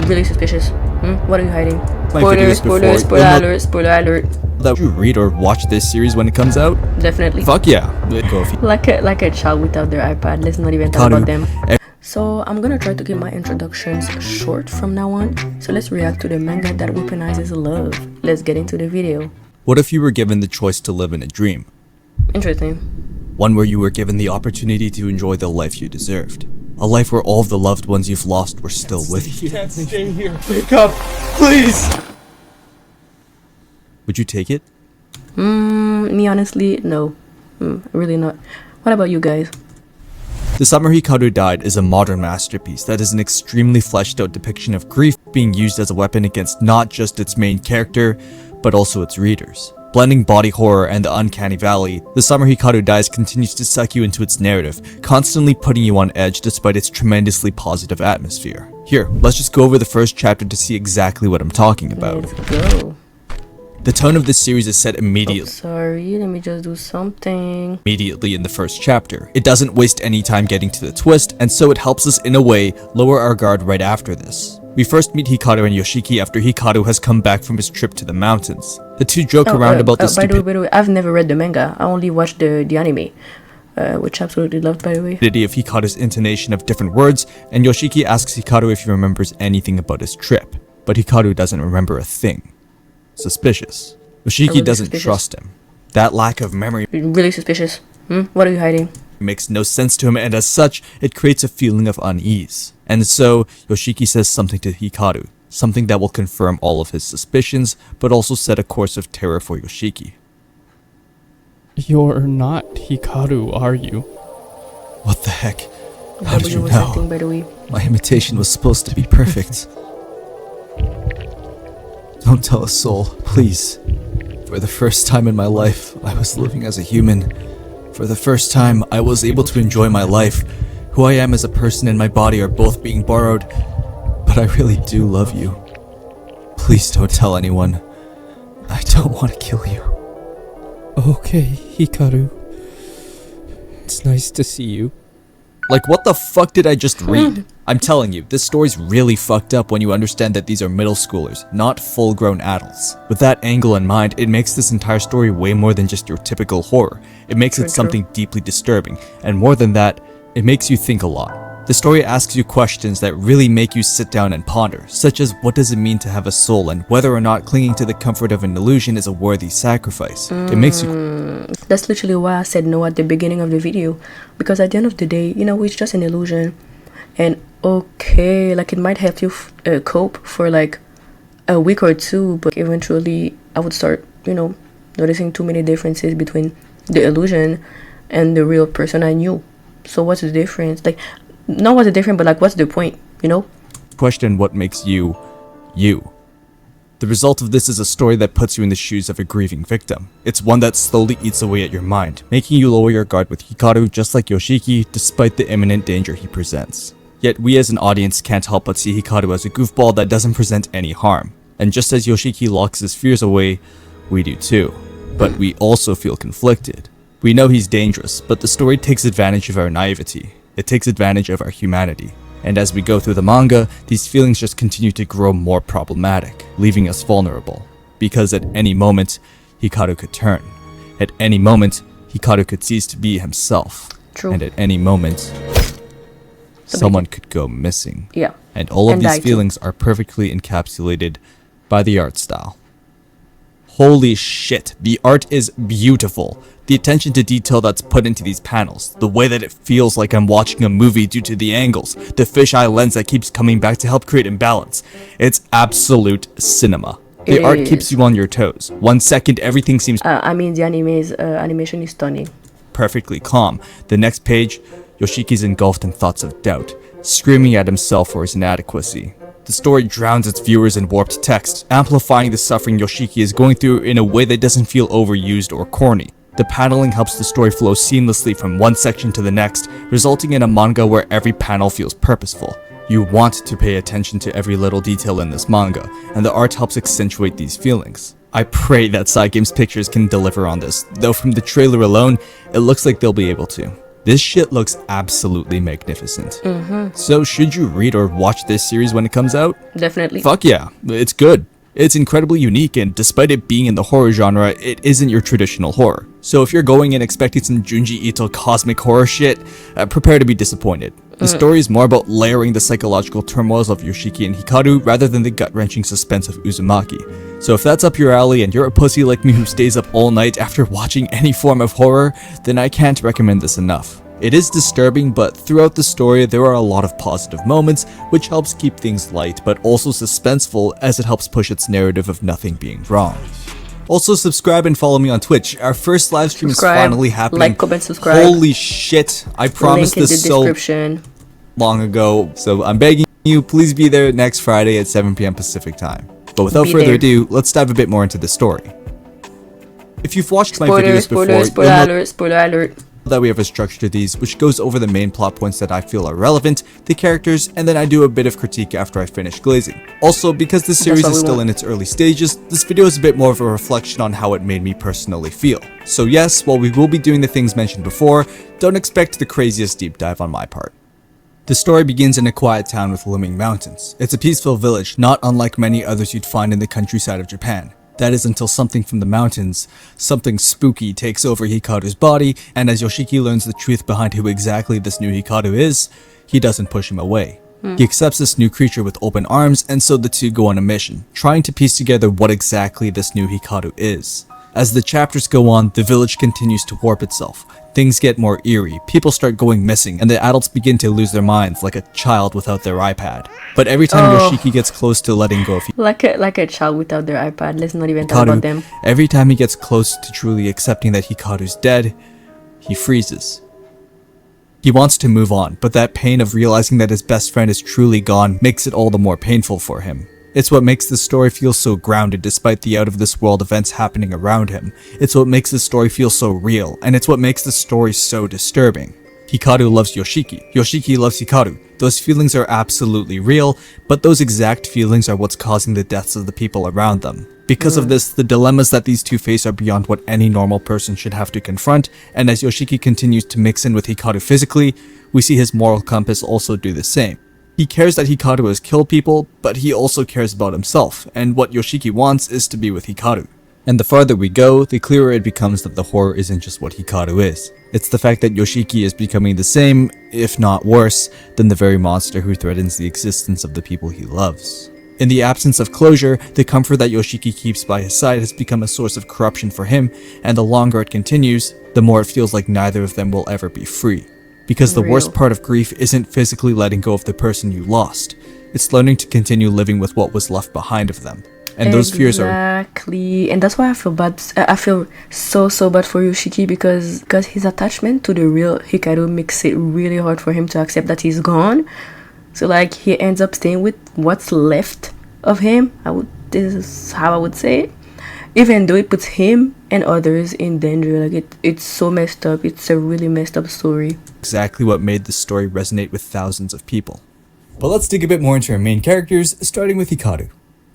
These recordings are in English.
Really suspicious. What are you hiding? Spoiler Alert, spoiler alert. That you read or watch this series when it comes out? Definitely. Fuck yeah. Like a child without their iPad. Let's not even talk about them. So I'm gonna try to keep my introductions short from now on. So let's react to the manga that weaponizes love. Let's get into the video. What if you were given the choice to live in a dream? Interesting. One where you were given the opportunity to enjoy the life you deserved. A life where all of the loved ones you've lost were still with you. Can't stay here. Wake up, please. Would you take it? Me honestly, no. Really not. What about you guys? The Summer Hikaru Died is a modern masterpiece that is an extremely fleshed out depiction of grief being used as a weapon against not just its main character, but also its readers. Blending body horror and the uncanny valley, The Summer Hikaru Dies continues to suck you into its narrative, constantly putting you on edge despite its tremendously positive atmosphere. Here, let's just go over the first chapter to see exactly what I'm talking about. Let's go. The tone of this series is set immediately. Sorry, let me just do something. Immediately in the first chapter. It doesn't waste any time getting to the twist, and so it helps us in a way lower our guard right after this. We first meet Hikaru and Yoshiki after Hikaru has come back from his trip to the mountains. The two joke around about the by the way, I've never read the manga. I only watched the anime, which I absolutely loved, by the way. Of Hikaru's intonation of different words, and Yoshiki asks Hikaru if he remembers anything about his trip, but Hikaru doesn't remember a thing. Suspicious. Yoshiki doesn't trust him. That lack of memory really suspicious. What are you hiding? Makes no sense to him, and as such, it creates a feeling of unease. And so, Yoshiki says something to Hikaru, something that will confirm all of his suspicions, but also set a course of terror for Yoshiki. You're not Hikaru, are you? What the heck? How did you know? Acting, by the way. My imitation was supposed to be perfect. Don't tell a soul, please. For the first time in my life, I was living as a human. For the first time, I was able to enjoy my life. Who I am as a person and my body are both being borrowed. But I really do love you. Please don't tell anyone. I don't want to kill you. Okay, Hikaru. It's nice to see you. Like, what the fuck did I just read? I'm telling you, this story's really fucked up when you understand that these are middle schoolers, not full-grown adults. With that angle in mind, it makes this entire story way more than just your typical horror. It makes it something deeply disturbing, and more than that, it makes you think a lot. The story asks you questions that really make you sit down and ponder, such as what does it mean to have a soul and whether or not clinging to the comfort of an illusion is a worthy sacrifice. It makes you... That's literally why I said no at the beginning of the video, because at the end of the day, you know, it's just an illusion. And okay, like it might help you cope for like a week or two, but eventually I would start, you know, noticing too many differences between the illusion and the real person I knew. So what's the difference? Like, not what's the difference, but like what's the point, you know? Question what makes you, you. The result of this is a story that puts you in the shoes of a grieving victim. It's one that slowly eats away at your mind, making you lower your guard with Hikaru just like Yoshiki, despite the imminent danger he presents. Yet we as an audience can't help but see Hikaru as a goofball that doesn't present any harm. And just as Yoshiki locks his fears away, we do too. But we also feel conflicted. We know he's dangerous, but the story takes advantage of our naivety. It takes advantage of our humanity. And as we go through the manga, these feelings just continue to grow more problematic, leaving us vulnerable. Because at any moment, Hikaru could turn. At any moment, Hikaru could cease to be himself. True. And at any moment, someone could go missing. Yeah. And all of these too. feelings are perfectly encapsulated by the art style. Holy shit, the art is beautiful. The attention to detail that's put into these panels, the way that it feels like I'm watching a movie due to the angles, the fisheye lens that keeps coming back to help create imbalance. It's absolute cinema. The art keeps you on your toes. 1 second, everything seems I mean, the animation is stunning. perfectly calm. The next page, Yoshiki's engulfed in thoughts of doubt, screaming at himself for his inadequacy. The story drowns its viewers in warped text, amplifying the suffering Yoshiki is going through in a way that doesn't feel overused or corny. The paneling helps the story flow seamlessly from one section to the next, resulting in a manga where every panel feels purposeful. You want to pay attention to every little detail in this manga, and the art helps accentuate these feelings. I pray that Cygames Pictures can deliver on this, though from the trailer alone, it looks like they'll be able to. This shit looks absolutely magnificent. So should you read or watch this series when it comes out? Definitely. Fuck yeah, it's good. It's incredibly unique, and despite it being in the horror genre, it isn't your traditional horror. So if you're going in expecting some Junji Ito cosmic horror shit, prepare to be disappointed. The story is more about layering the psychological turmoils of Yoshiki and Hikaru rather than the gut-wrenching suspense of Uzumaki. So if that's up your alley and you're a pussy like me who stays up all night after watching any form of horror, then I can't recommend this enough. It is disturbing, but throughout the story there are a lot of positive moments, which helps keep things light but also suspenseful as it helps push its narrative of nothing being wrong. Also subscribe and follow me on Twitch. Our first live stream is finally happening. Like, comment, subscribe. Holy shit, I promised Link in this the so description. long ago, so I'm begging you, please be there next Friday at 7 PM Pacific time. But without further ado, let's dive a bit more into the story. If you've watched my videos before, Spoiler alert. that we have a structure to these, which goes over the main plot points that I feel are relevant, the characters, and then I do a bit of critique after I finish glazing. Also, because this series is still in its early stages, this video is a bit more of a reflection on how it made me personally feel. So yes, while we will be doing the things mentioned before, don't expect the craziest deep dive on my part. The story begins in a quiet town with looming mountains. It's a peaceful village, not unlike many others you'd find in the countryside of Japan. That is until something from the mountains, something spooky, takes over Hikaru's body, and as Yoshiki learns the truth behind who exactly this new Hikaru is, he doesn't push him away. He accepts this new creature with open arms, and so the two go on a mission, trying to piece together what exactly this new Hikaru is. As the chapters go on, the village continues to warp itself. Things get more eerie, people start going missing, and the adults begin to lose their minds like a child without their iPad. But every time Yoshiki gets close to letting go of Like a child without their iPad. Let's not even talk about them. Every time he gets close to truly accepting that Hikaru's dead, he freezes. He wants to move on, but that pain of realizing that his best friend is truly gone makes it all the more painful for him. It's what makes the story feel so grounded despite the out-of-this-world events happening around him. It's what makes the story feel so real, and it's what makes the story so disturbing. Hikaru loves Yoshiki. Yoshiki loves Hikaru. Those feelings are absolutely real, but those exact feelings are what's causing the deaths of the people around them. Because of this, the dilemmas that these two face are beyond what any normal person should have to confront, and as Yoshiki continues to mix in with Hikaru physically, we see his moral compass also do the same. He cares that Hikaru has killed people, but he also cares about himself, and what Yoshiki wants is to be with Hikaru. And the farther we go, the clearer it becomes that the horror isn't just what Hikaru is. It's the fact that Yoshiki is becoming the same, if not worse, than the very monster who threatens the existence of the people he loves. In the absence of closure, the comfort that Yoshiki keeps by his side has become a source of corruption for him, and the longer it continues, the more it feels like neither of them will ever be free. Because the worst part of grief isn't physically letting go of the person you lost, it's learning to continue living with what was left behind of them. And those fears are exactly, and that's why I feel bad. I feel so bad for Yoshiki because his attachment to the real Hikaru makes it really hard for him to accept that he's gone. So like he ends up staying with what's left of him. This is how I would say it. Even though it puts him and others in danger, like it's so messed up. It's a really messed up story. Exactly what made this story resonate with thousands of people. But let's dig a bit more into our main characters, starting with Hikaru.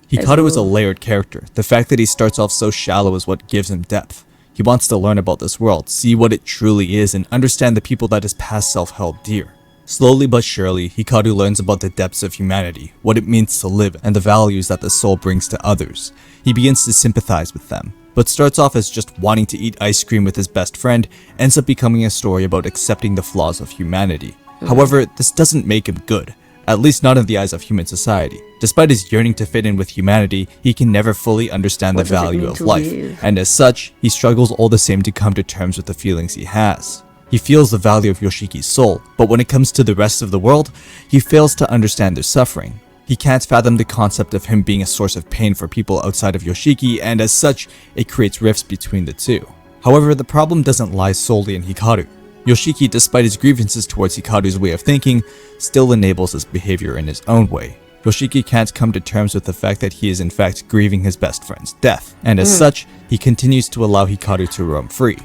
Hikaru is a layered character. The fact that he starts off so shallow is what gives him depth. He wants to learn about this world, see what it truly is, and understand the people that his past self held dear. Slowly but surely, Hikaru learns about the depths of humanity, what it means to live, and the values that the soul brings to others. He begins to sympathize with them, but starts off as just wanting to eat ice cream with his best friend, ends up becoming a story about accepting the flaws of humanity. However, this doesn't make him good. At least not in the eyes of human society. Despite his yearning to fit in with humanity, he can never fully understand the value of life, and as such, he struggles all the same to come to terms with the feelings he has. He feels the value of Yoshiki's soul, but when it comes to the rest of the world, he fails to understand their suffering. He can't fathom the concept of him being a source of pain for people outside of Yoshiki, and as such, it creates rifts between the two. However, the problem doesn't lie solely in Hikaru. Yoshiki, despite his grievances towards Hikaru's way of thinking, still enables his behavior in his own way. Yoshiki can't come to terms with the fact that he is in fact grieving his best friend's death, and as such, he continues to allow Hikaru to roam free.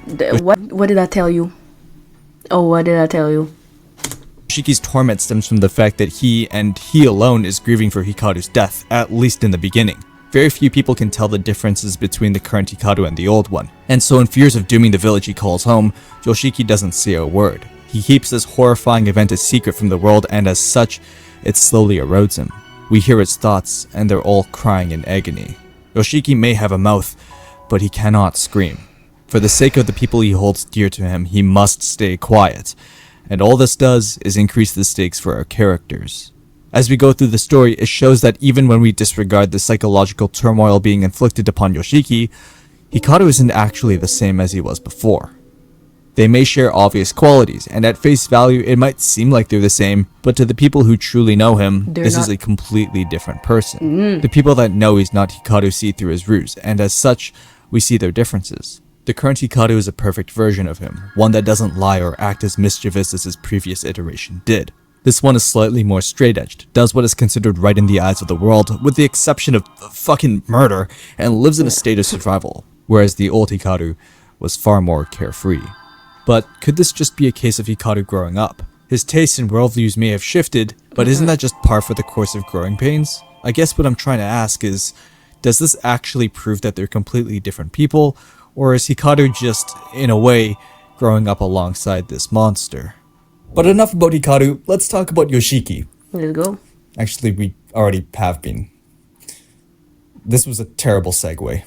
What did I tell you? Oh, what did I tell you? Yoshiki's torment stems from the fact that he, and he alone, is grieving for Hikaru's death, at least in the beginning. Very few people can tell the differences between the current Hikaru and the old one, and so in fears of dooming the village he calls home, Yoshiki doesn't say a word. He keeps this horrifying event a secret from the world, and as such, it slowly erodes him. We hear his thoughts, and they're all crying in agony. Yoshiki may have a mouth, but he cannot scream. For the sake of the people he holds dear to him, he must stay quiet. And all this does is increase the stakes for our characters. As we go through the story, it shows that even when we disregard the psychological turmoil being inflicted upon Yoshiki, Hikaru isn't actually the same as he was before. They may share obvious qualities, and at face value it might seem like they're the same, but to the people who truly know him, this is a completely different person. The people that know he's not Hikaru see through his ruse, and as such, we see their differences. The current Hikaru is a perfect version of him, one that doesn't lie or act as mischievous as his previous iteration did. This one is slightly more straight-edged, does what is considered right in the eyes of the world, with the exception of fucking murder, and lives in a state of survival, whereas the old Hikaru was far more carefree. But could this just be a case of Hikaru growing up? His tastes and worldviews may have shifted, but isn't that just par for the course of growing pains? I guess what I'm trying to ask is, does this actually prove that they're completely different people, or is Hikaru just, in a way, growing up alongside this monster? But enough about Hikaru, let's talk about Yoshiki. Let's go. Actually, we already have been. This was a terrible segue.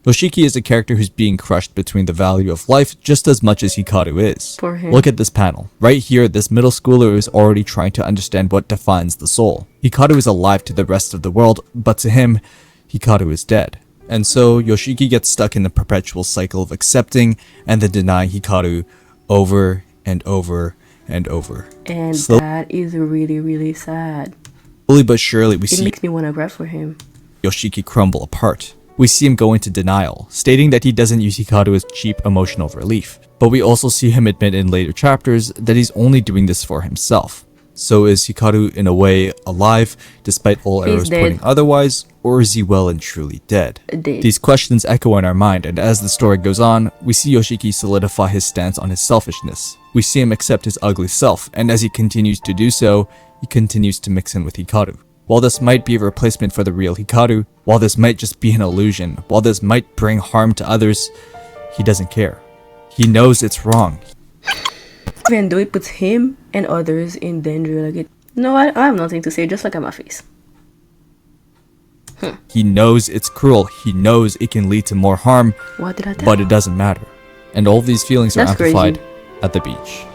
Yoshiki is a character who's being crushed between the value of life just as much as Hikaru is. For him. Look at this panel. Right here, this middle schooler is already trying to understand what defines the soul. Hikaru is alive to the rest of the world, but to him, Hikaru is dead. And so, Yoshiki gets stuck in a perpetual cycle of accepting and then denying Hikaru over and over and over. And that is really, really sad. Slowly but surely, we see It makes me want to grab for him. Yoshiki crumble apart. We see him go into denial, stating that he doesn't use Hikaru as cheap emotional relief. But we also see him admit in later chapters that he's only doing this for himself. So is Hikaru in a way alive, despite all arrows pointing otherwise, or is he well and truly dead? These questions echo in our mind, and as the story goes on, we see Yoshiki solidify his stance on his selfishness. We see him accept his ugly self, and as he continues to do so, he continues to mix in with Hikaru. While this might be a replacement for the real Hikaru, while this might just be an illusion, while this might bring harm to others, he doesn't care. He knows it's wrong. Even though it puts him and others in danger, like it. No, I have nothing to say, just look at my face. He knows it's cruel, he knows it can lead to more harm, What did I tell? but it doesn't matter. And all these feelings are That's amplified crazy. at the beach.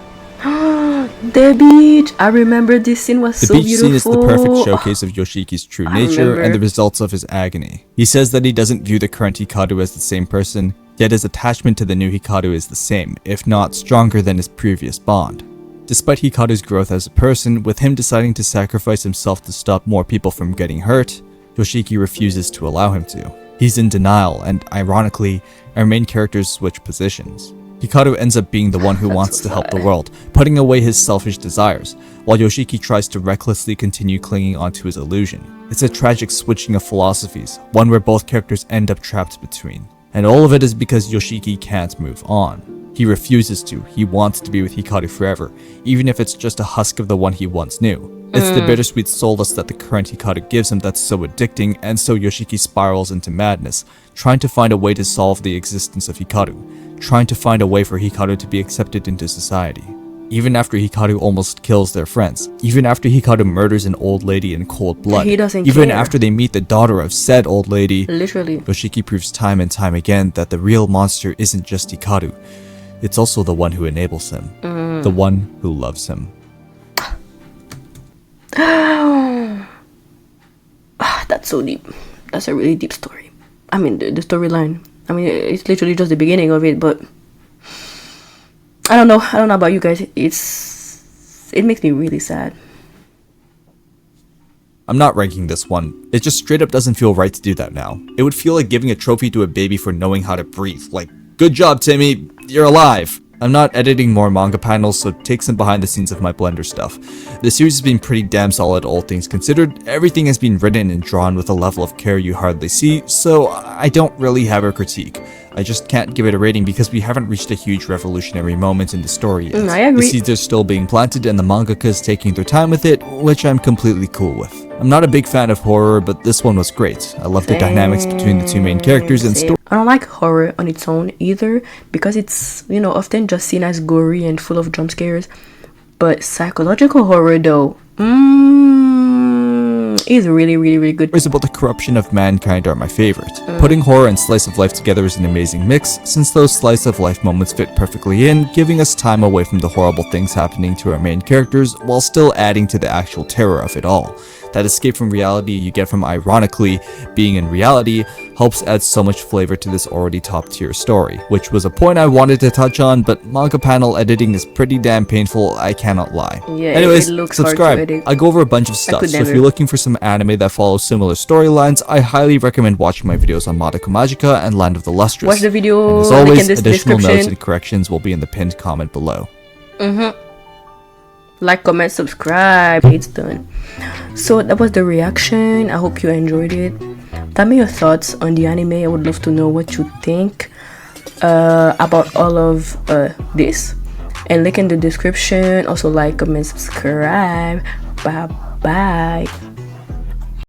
The beach! I remember this scene was The so beach beautiful. scene is the perfect showcase of Yoshiki's true nature and the results of his agony. He says that he doesn't view the current Hikaru as the same person, yet his attachment to the new Hikaru is the same, if not stronger than his previous bond. Despite Hikaru's growth as a person, with him deciding to sacrifice himself to stop more people from getting hurt, Yoshiki refuses to allow him to. He's in denial, and ironically, our main characters switch positions. Hikaru ends up being the one who wants to help the world, putting away his selfish desires, while Yoshiki tries to recklessly continue clinging onto his illusion. It's a tragic switching of philosophies, one where both characters end up trapped between. And all of it is because Yoshiki can't move on. He refuses to, he wants to be with Hikaru forever, even if it's just a husk of the one he once knew. It's the bittersweet solace that the current Hikaru gives him that's so addicting, and so Yoshiki spirals into madness, trying to find a way to solve the existence of Hikaru, trying to find a way for Hikaru to be accepted into society. Even after Hikaru almost kills their friends, even after Hikaru murders an old lady in cold blood, He doesn't even care. after they meet the daughter of said old lady, Literally. Yoshiki proves time and time again that the real monster isn't just Hikaru, it's also the one who enables him, the one who loves him. That's so deep. That's a really deep story. I mean, the storyline. I mean, it's literally just the beginning of it, but I don't know about you guys. It makes me really sad. I'm not ranking this one. It just straight up doesn't feel right to do that now. It would feel like giving a trophy to a baby for knowing how to breathe. Like, good job, Timmy, you're alive. I'm not editing more manga panels, so take some behind the scenes of my Blender stuff. The series has been pretty damn solid, all things considered. Everything has been written and drawn with a level of care you hardly see, so I don't really have a critique. I just can't give it a rating because we haven't reached a huge revolutionary moment in the story yet. I agree. The seeds are still being planted and the mangaka is taking their time with it, which I'm completely cool with. I'm not a big fan of horror, but this one was great. I love the dynamics between the two main characters and story. I don't like horror on its own either because it's, you know, often just seen as gory and full of jump scares. But psychological horror though, is really, really, really good. Stories about the corruption of mankind are my favorite. Putting horror and slice of life together is an amazing mix, since those slice of life moments fit perfectly in, giving us time away from the horrible things happening to our main characters, while still adding to the actual terror of it all. That escape from reality you get from ironically being in reality helps add so much flavor to this already top tier story, which was a point I wanted to touch on, but manga panel editing is pretty damn painful, I cannot lie. Yeah, anyways, it looks hard to subscribe. edit. I go over a bunch of stuff, could so if never. you're looking for some anime that follows similar storylines, I highly recommend watching my videos on Madoka Magica and Land of the Lustrous. Watch the video, and as link always, in this additional notes description. and corrections will be in the pinned comment below. Like, comment, subscribe. It's done. So that was the reaction. I hope you enjoyed it. Tell me your thoughts on the anime. I would love to know what you think about all of this. And link in the description. Also like, comment, subscribe. Bye bye.